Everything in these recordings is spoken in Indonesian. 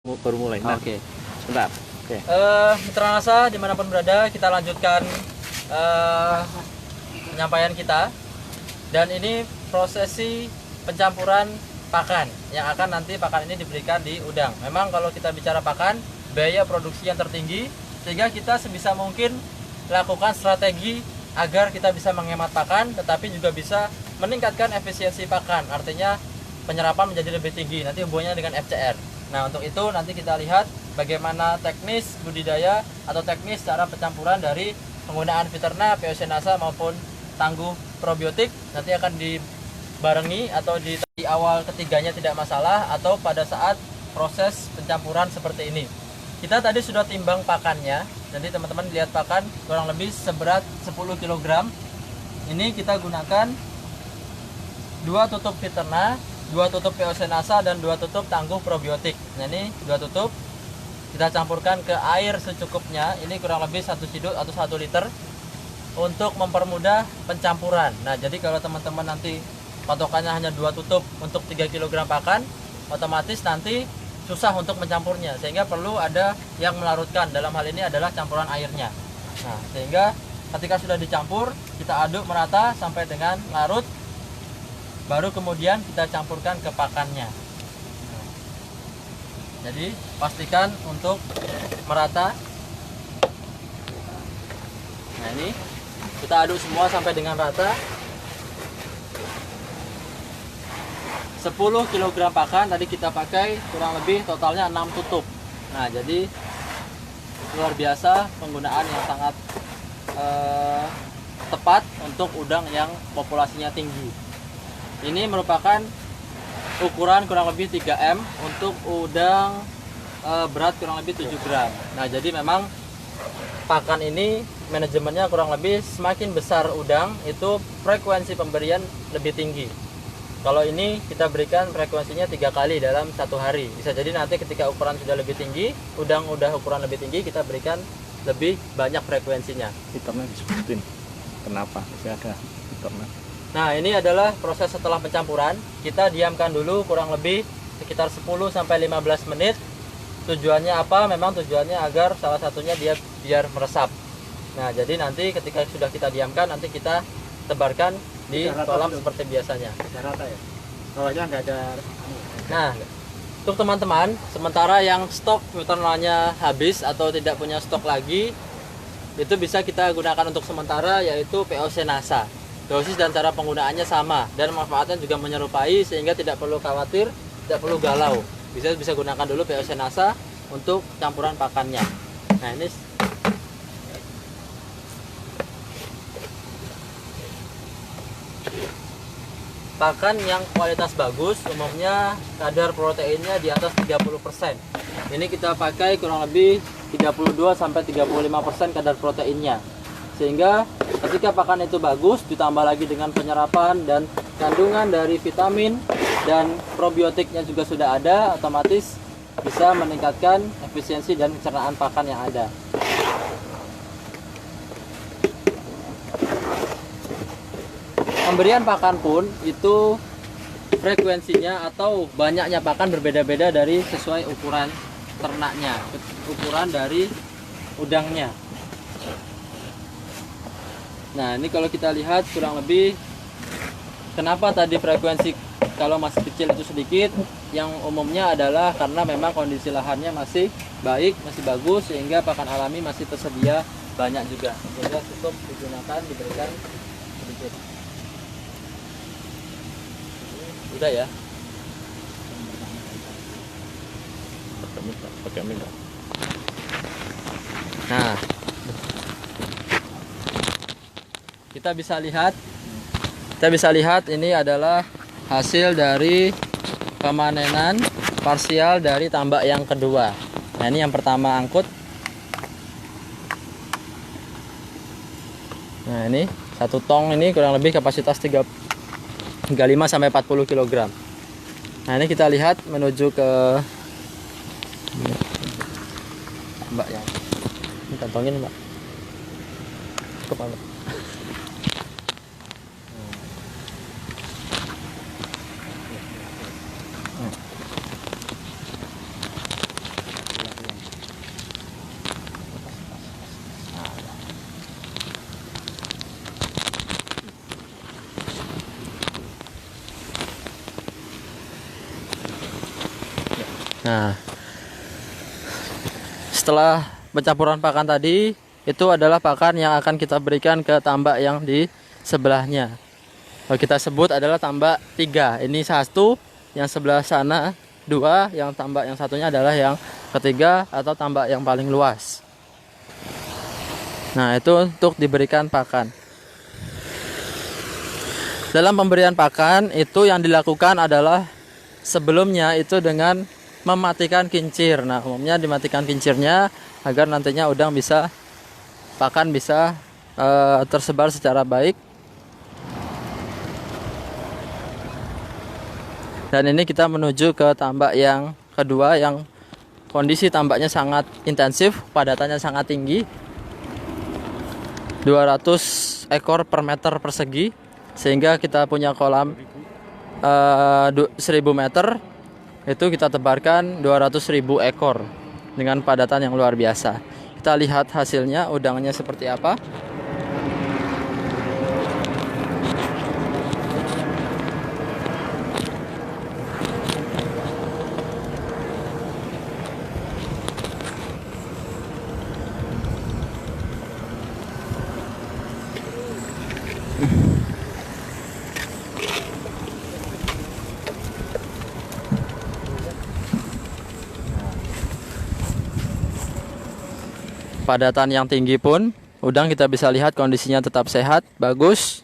baru mulai. Nah, Oke. sebentar. Oke. Mitra NASA dimanapun berada, kita lanjutkan penyampaian kita. Dan ini prosesi pencampuran pakan yang akan nanti pakan ini diberikan di udang. Memang kalau kita bicara pakan, biaya produksi yang tertinggi, sehingga kita sebisa mungkin lakukan strategi agar kita bisa menghemat pakan, tetapi juga bisa meningkatkan efisiensi pakan. Artinya penyerapan menjadi lebih tinggi. Nanti hubungannya dengan FCR. Nah, untuk itu nanti kita lihat bagaimana teknis budidaya atau teknis cara pencampuran dari penggunaan Viterna, POC NASA maupun tangguh probiotik. Nanti akan dibarengi atau di awal ketiganya tidak masalah, atau pada saat proses pencampuran seperti ini. Kita tadi sudah timbang pakannya. Jadi teman-teman lihat pakan kurang lebih seberat 10 kg. Ini kita gunakan 2 tutup Viterna, 2 tutup POC NASA, dan 2 tutup tangguh probiotik. Nah, ini 2 tutup kita campurkan ke air secukupnya. Ini kurang lebih 1 sidut atau 1 liter untuk mempermudah pencampuran. Nah, jadi kalau teman-teman nanti patokannya hanya 2 tutup untuk 3 kg pakan, otomatis nanti susah untuk mencampurnya, sehingga perlu ada yang melarutkan. Dalam hal ini adalah campuran airnya. Nah, sehingga ketika sudah dicampur, kita aduk merata sampai dengan larut, baru kemudian kita campurkan ke pakannya. Jadi pastikan untuk merata. Nah, ini kita aduk semua sampai dengan rata. 10 kg pakan tadi kita pakai kurang lebih totalnya 6 tutup. Nah, jadi luar biasa penggunaan yang sangat tepat untuk udang yang populasinya tinggi. Ini merupakan ukuran kurang lebih 3M untuk udang berat kurang lebih 7 gram. Nah, jadi memang pakan ini manajemennya kurang lebih semakin besar udang, itu frekuensi pemberian lebih tinggi. Kalau ini kita berikan frekuensinya 3 kali dalam 1 hari. Bisa jadi nanti ketika ukuran sudah lebih tinggi, udang udah ukuran lebih tinggi, kita berikan lebih banyak frekuensinya. Viterna disebutin. Kenapa? Masih ada Viterna. Nah, ini adalah proses setelah pencampuran. Kita diamkan dulu kurang lebih sekitar 10-15 menit. Tujuannya apa? Memang tujuannya agar salah satunya dia biar meresap. Nah, jadi nanti ketika sudah kita diamkan, nanti kita tebarkan di kolam seperti biasanya. Rata ya? Bawahnya nggak ada. Nah, untuk teman-teman, sementara yang stok Viternanya habis atau tidak punya stok lagi, itu bisa kita gunakan untuk sementara, yaitu POC NASA. Dosis dan cara penggunaannya sama, dan manfaatnya juga menyerupai, sehingga tidak perlu khawatir, tidak perlu galau. Bisa gunakan dulu POC NASA untuk campuran pakannya. Nah, ini pakan yang kualitas bagus, umumnya kadar proteinnya di atas 30%. Ini kita pakai kurang lebih 32-35% kadar proteinnya. Sehingga ketika pakan itu bagus, ditambah lagi dengan penyerapan dan kandungan dari vitamin dan probiotiknya juga sudah ada, otomatis bisa meningkatkan efisiensi dan pencernaan pakan yang ada. Pemberian pakan pun itu frekuensinya atau banyaknya pakan berbeda-beda dari sesuai ukuran ternaknya, ukuran dari udangnya. Nah, ini kalau kita lihat kurang lebih, kenapa tadi frekuensi kalau masih kecil itu sedikit, yang umumnya adalah karena memang kondisi lahannya masih baik, masih bagus, sehingga pakan alami masih tersedia banyak juga, sehingga cukup digunakan, diberikan sedikit. Udah ya. Pakai minta. Nah, kita bisa lihat ini adalah hasil dari pemanenan parsial dari tambak yang kedua. Nah, ini yang pertama angkut. Nah, ini 1 tong ini kurang lebih kapasitas 35-40 kg. Nah, ini kita lihat menuju ke Mbak yang ini, kantongin Mbak. Cukup Mbak. Nah, setelah pencampuran pakan tadi, itu adalah pakan yang akan kita berikan ke tambak yang di sebelahnya. Kalau kita sebut adalah tambak 3. Ini 1, yang sebelah sana 2, yang tambak yang satunya adalah yang ketiga atau tambak yang paling luas. Nah, itu untuk diberikan pakan. Dalam pemberian pakan itu yang dilakukan adalah sebelumnya itu dengan mematikan kincir. Nah, umumnya dimatikan kincirnya agar nantinya udang bisa pakan bisa tersebar secara baik. Dan ini kita menuju ke tambak yang kedua yang kondisi tambaknya sangat intensif, padatannya sangat tinggi. 200 ekor per meter persegi, sehingga kita punya kolam 1000 meter itu kita tebarkan 200.000 ekor dengan padatan yang luar biasa. Kita lihat hasilnya udangnya seperti apa. Padatan yang tinggi pun udang kita bisa lihat kondisinya tetap sehat, bagus,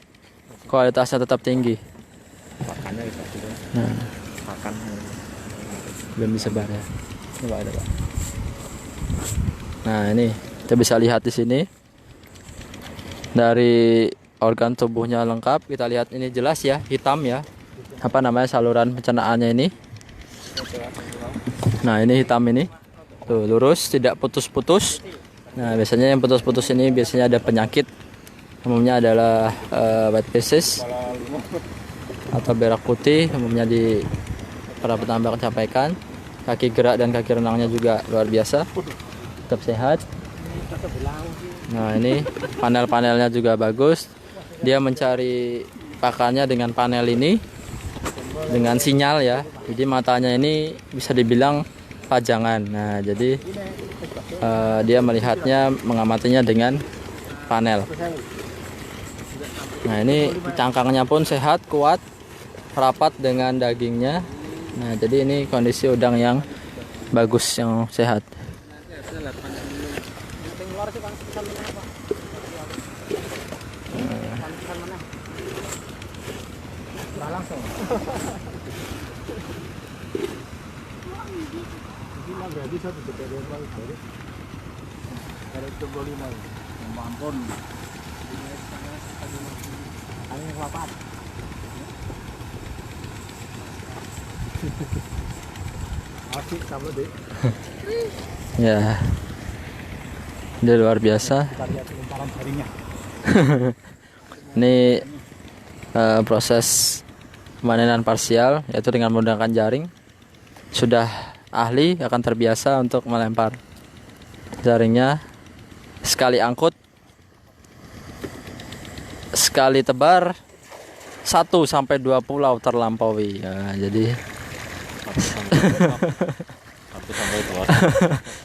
kualitasnya tetap tinggi. Pakannya itu juga. Nah, Pakan belum disebar ya. Coba ada, Pak. Nah, ini kita bisa lihat di sini dari organ tubuhnya lengkap. Kita lihat ini jelas ya, hitam ya. Apa namanya saluran pencernaannya ini? Nah, ini hitam ini. Tuh, lurus, tidak putus-putus. Nah, biasanya yang putus-putus ini biasanya ada penyakit. Umumnya adalah white pieces atau berak putih. Umumnya di para petambak sampaikan. Kaki gerak dan kaki renangnya juga luar biasa, tetap sehat. Nah, ini panel-panelnya juga bagus. Dia mencari pakannya dengan panel ini, dengan sinyal ya. Jadi matanya ini bisa dibilang pajangan. Nah, jadi dia melihatnya, mengamatinya dengan panel. Nah, ini cangkangnya pun sehat, kuat, rapat dengan dagingnya. Nah, jadi ini kondisi udang yang bagus, yang sehat. Ya, dia luar biasa. Ini proses pemanenan parsial, yaitu dengan menggunakan jaring. Sudah ahli, akan terbiasa untuk melempar jaringnya. Sekali angkut, sekali tebar, 1-2 pulau terlampaui ya, jadi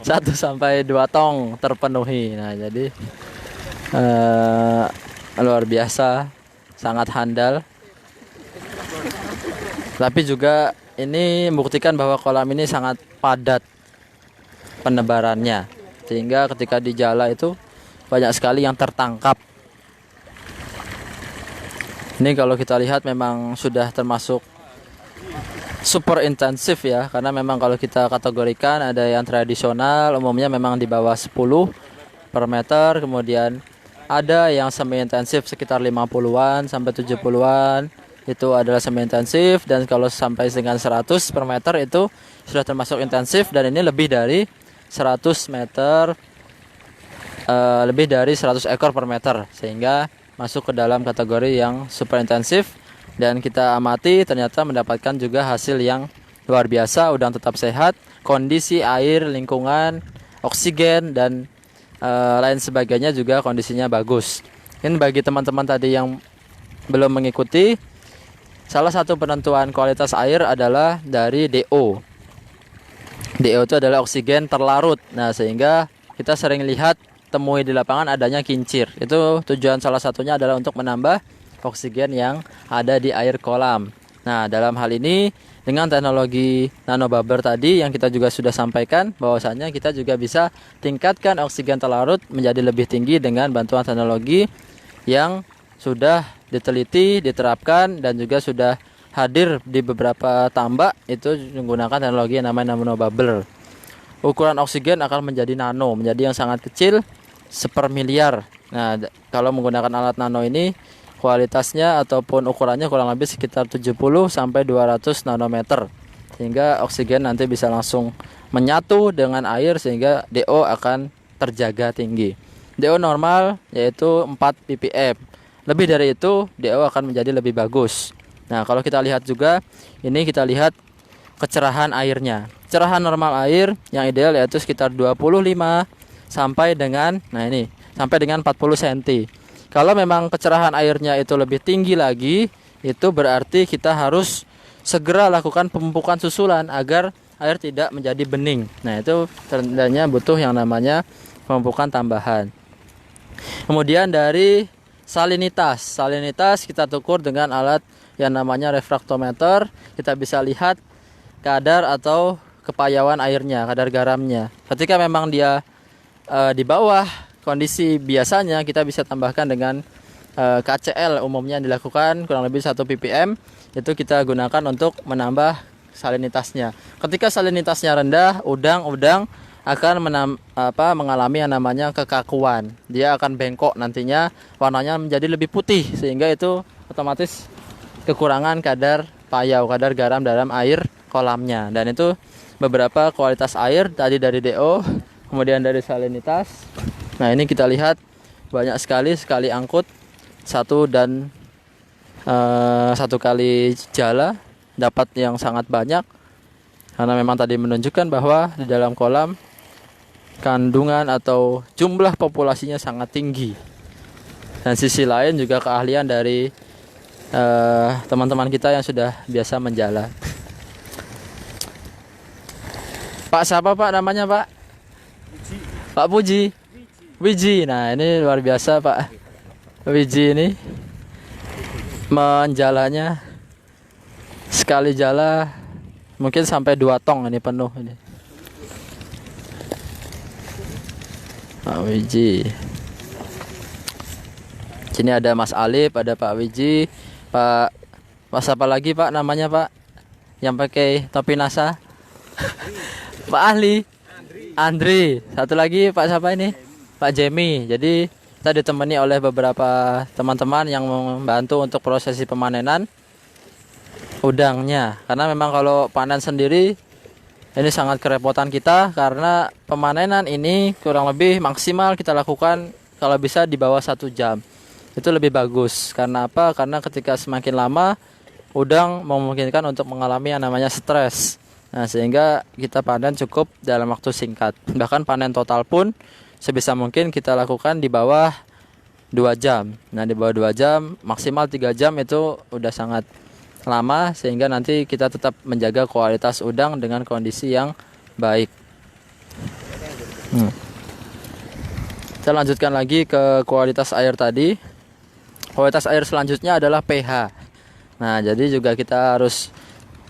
1-2 tong terpenuhi. Nah, jadi luar biasa, sangat handal. Tapi juga ini membuktikan bahwa kolam ini sangat padat penebarannya, sehingga ketika di jala itu banyak sekali yang tertangkap. Ini kalau kita lihat memang sudah termasuk super intensif ya, karena memang kalau kita kategorikan ada yang tradisional, umumnya memang di bawah 10 per meter, kemudian ada yang semi intensif sekitar 50-an sampai 70-an, itu adalah semi intensif, dan kalau sampai dengan 100 per meter itu sudah termasuk intensif, dan ini lebih dari 100 meter, lebih dari 100 ekor per meter, sehingga masuk ke dalam kategori yang super intensif. Dan kita amati ternyata mendapatkan juga hasil yang luar biasa, udang tetap sehat, kondisi air, lingkungan, oksigen, dan lain sebagainya juga kondisinya bagus. Ini bagi teman-teman tadi yang belum mengikuti, salah satu penentuan kualitas air adalah dari DO. DO itu adalah oksigen terlarut. Nah, sehingga kita sering lihat temui di lapangan adanya kincir. Itu tujuan salah satunya adalah untuk menambah oksigen yang ada di air kolam. Nah, dalam hal ini dengan teknologi nanobubble tadi yang kita juga sudah sampaikan, bahwasanya kita juga bisa tingkatkan oksigen terlarut menjadi lebih tinggi dengan bantuan teknologi yang sudah diteliti, diterapkan, dan juga sudah hadir di beberapa tambak itu menggunakan teknologi yang namanya nanobubble. Ukuran oksigen akan menjadi nano, menjadi yang sangat kecil, sepermiliar. Nah, kalau menggunakan alat nano ini kualitasnya ataupun ukurannya kurang lebih sekitar 70 sampai 200 nanometer. Sehingga oksigen nanti bisa langsung menyatu dengan air sehingga DO akan terjaga tinggi. DO normal yaitu 4 ppm. Lebih dari itu DO akan menjadi lebih bagus. Nah, kalau kita lihat juga, ini kita lihat kecerahan airnya. Cerahan normal air yang ideal yaitu sekitar 25 sampai dengan, nah ini, sampai dengan 40 cm. Kalau memang kecerahan airnya itu lebih tinggi lagi, itu berarti kita harus segera lakukan pemupukan susulan agar air tidak menjadi bening. Nah, itu tandanya butuh yang namanya pemupukan tambahan. Kemudian dari salinitas. Salinitas kita ukur dengan alat yang namanya refraktometer. Kita bisa lihat kadar atau kepayauan airnya, kadar garamnya. Ketika memang dia di bawah kondisi biasanya, kita bisa tambahkan dengan KCl umumnya yang dilakukan kurang lebih 1 ppm. Itu kita gunakan untuk menambah salinitasnya. Ketika salinitasnya rendah, udang akan mengalami yang namanya kekakuan. Dia akan bengkok nantinya, warnanya menjadi lebih putih, sehingga itu otomatis kekurangan kadar payau, kadar garam dalam air kolamnya. Dan itu beberapa kualitas air tadi dari DO, kemudian dari salinitas. Nah, ini kita lihat banyak sekali angkut satu kali jala dapat yang sangat banyak, karena memang tadi menunjukkan bahwa di dalam kolam kandungan atau jumlah populasinya sangat tinggi. Dan sisi lain juga keahlian dari teman-teman kita yang sudah biasa menjala. Pak siapa Pak namanya Pak? Wiji. Pak Puji. Wiji. Nah, ini luar biasa Pak Wiji ini menjalanya sekali jala mungkin sampai 2 tong ini penuh ini. Pak Wiji. Sini ada Mas Alif, ada Pak Wiji, Mas apa lagi Pak namanya Pak yang pakai topi NASA? Pak Ahli, Andri. Satu lagi Pak siapa ini? Pak Jemi. Jadi kita ditemani oleh beberapa teman-teman yang membantu untuk prosesi pemanenan udangnya. Karena memang kalau panen sendiri ini sangat kerepotan kita, karena pemanenan ini kurang lebih maksimal kita lakukan kalau bisa di bawah 1 jam. Itu lebih bagus. Karena apa? Karena ketika semakin lama udang memungkinkan untuk mengalami yang namanya stres. Nah, sehingga kita panen cukup dalam waktu singkat. Bahkan panen total pun sebisa mungkin kita lakukan di bawah 2 jam. Nah, di bawah 2 jam, maksimal 3 jam itu udah sangat lama, sehingga nanti kita tetap menjaga kualitas udang dengan kondisi yang baik. Kita lanjutkan lagi ke kualitas air tadi. Kualitas air selanjutnya adalah pH. Nah, jadi juga kita harus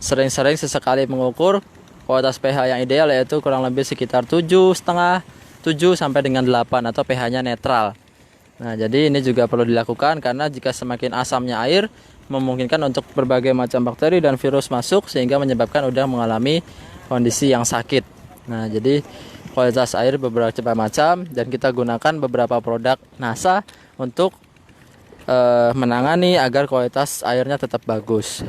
sering-sering sesekali mengukur kualitas pH yang ideal, yaitu kurang lebih sekitar 7,5, 7 sampai dengan 8 atau pH-nya netral. Nah, jadi ini juga perlu dilakukan, karena jika semakin asamnya air memungkinkan untuk berbagai macam bakteri dan virus masuk, sehingga menyebabkan udang mengalami kondisi yang sakit. Nah, jadi kualitas air beberapa macam, dan kita gunakan beberapa produk NASA untuk menangani agar kualitas airnya tetap bagus.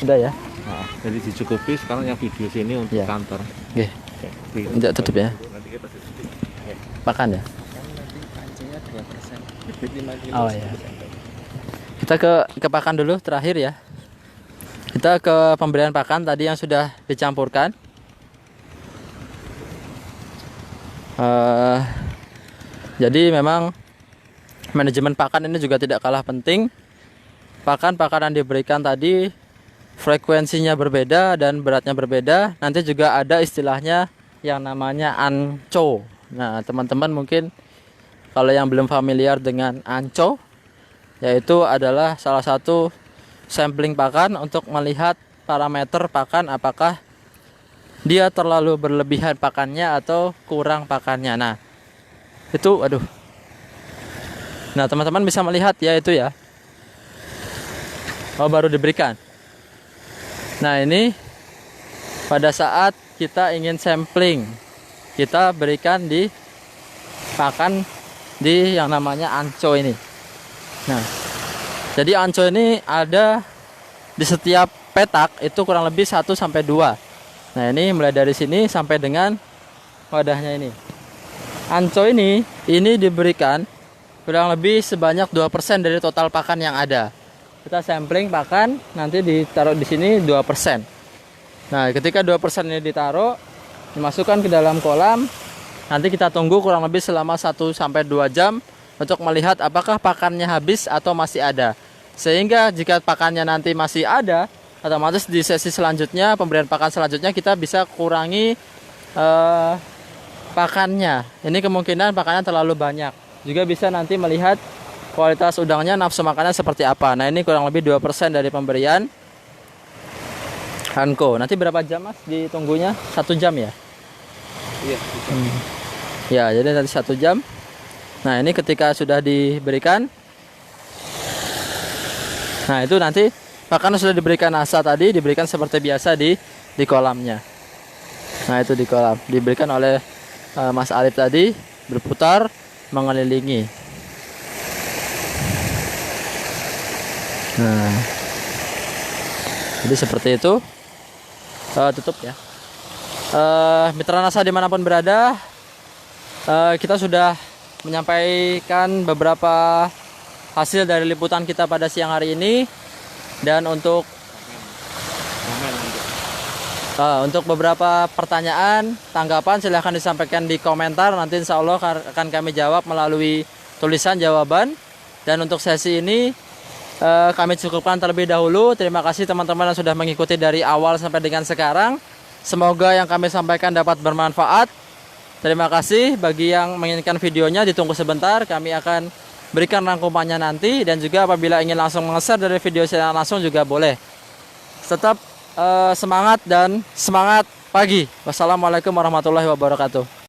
Udah ya? Nah, jadi dicukupi sekarang yang video sini untuk ya. Kantor. Oke. Tidak tutup ya? Makan ya? Oh ya. Kita ke pakan dulu terakhir ya. Kita ke pemberian pakan tadi yang sudah dicampurkan. Eh, jadi memang manajemen pakan ini juga tidak kalah penting. Pakan-pakan yang diberikan tadi frekuensinya berbeda dan beratnya berbeda. Nanti juga ada istilahnya yang namanya anco. Nah, teman-teman mungkin kalau yang belum familiar dengan anco, yaitu adalah salah satu sampling pakan untuk melihat parameter pakan apakah dia terlalu berlebihan pakannya atau kurang pakannya. Nah, itu aduh. Nah, teman-teman bisa melihat ya itu ya. Oh, baru diberikan. Nah, ini pada saat kita ingin sampling, kita berikan di pakan di yang namanya anco ini. Nah, jadi anco ini ada di setiap petak itu kurang lebih 1 sampai 2. Nah, ini mulai dari sini sampai dengan wadahnya ini. Anco ini diberikan kurang lebih sebanyak 2% dari total pakan yang ada. Kita sampling pakan, nanti ditaruh di sini 2%. Nah, ketika 2% ini ditaruh, dimasukkan ke dalam kolam, nanti kita tunggu kurang lebih selama 1 sampai 2 jam untuk melihat apakah pakannya habis atau masih ada. Sehingga jika pakannya nanti masih ada, otomatis di sesi selanjutnya, pemberian pakan selanjutnya kita bisa kurangi pakannya. Ini kemungkinan pakannya terlalu banyak. Juga bisa nanti melihat kualitas udangnya, nafsu makannya seperti apa. Nah, ini kurang lebih 2% dari pemberian Hanko. Nanti berapa jam Mas ditunggunya? 1 jam ya? Iya. Ya, jadi nanti 1 jam. Nah, ini ketika sudah diberikan, nah itu nanti pakan sudah diberikan asa tadi, diberikan seperti biasa di kolamnya. Nah, itu di kolam diberikan oleh Mas Arif tadi, berputar mengelilingi. Nah, jadi seperti itu. Tutup ya. Mitra NASA dimanapun berada, kita sudah menyampaikan beberapa hasil dari liputan kita pada siang hari ini. Dan untuk beberapa pertanyaan, tanggapan silahkan disampaikan di komentar. Nanti insya Allah akan kami jawab melalui tulisan jawaban. Dan untuk sesi ini kami cukupkan terlebih dahulu. Terima kasih teman-teman yang sudah mengikuti dari awal sampai dengan sekarang. Semoga yang kami sampaikan dapat bermanfaat. Terima kasih. Bagi yang menginginkan videonya, ditunggu sebentar. Kami akan berikan rangkumannya nanti. Dan juga apabila ingin langsung menge-share dari video saya langsung juga boleh. Tetap semangat dan semangat pagi. Wassalamualaikum warahmatullahi wabarakatuh.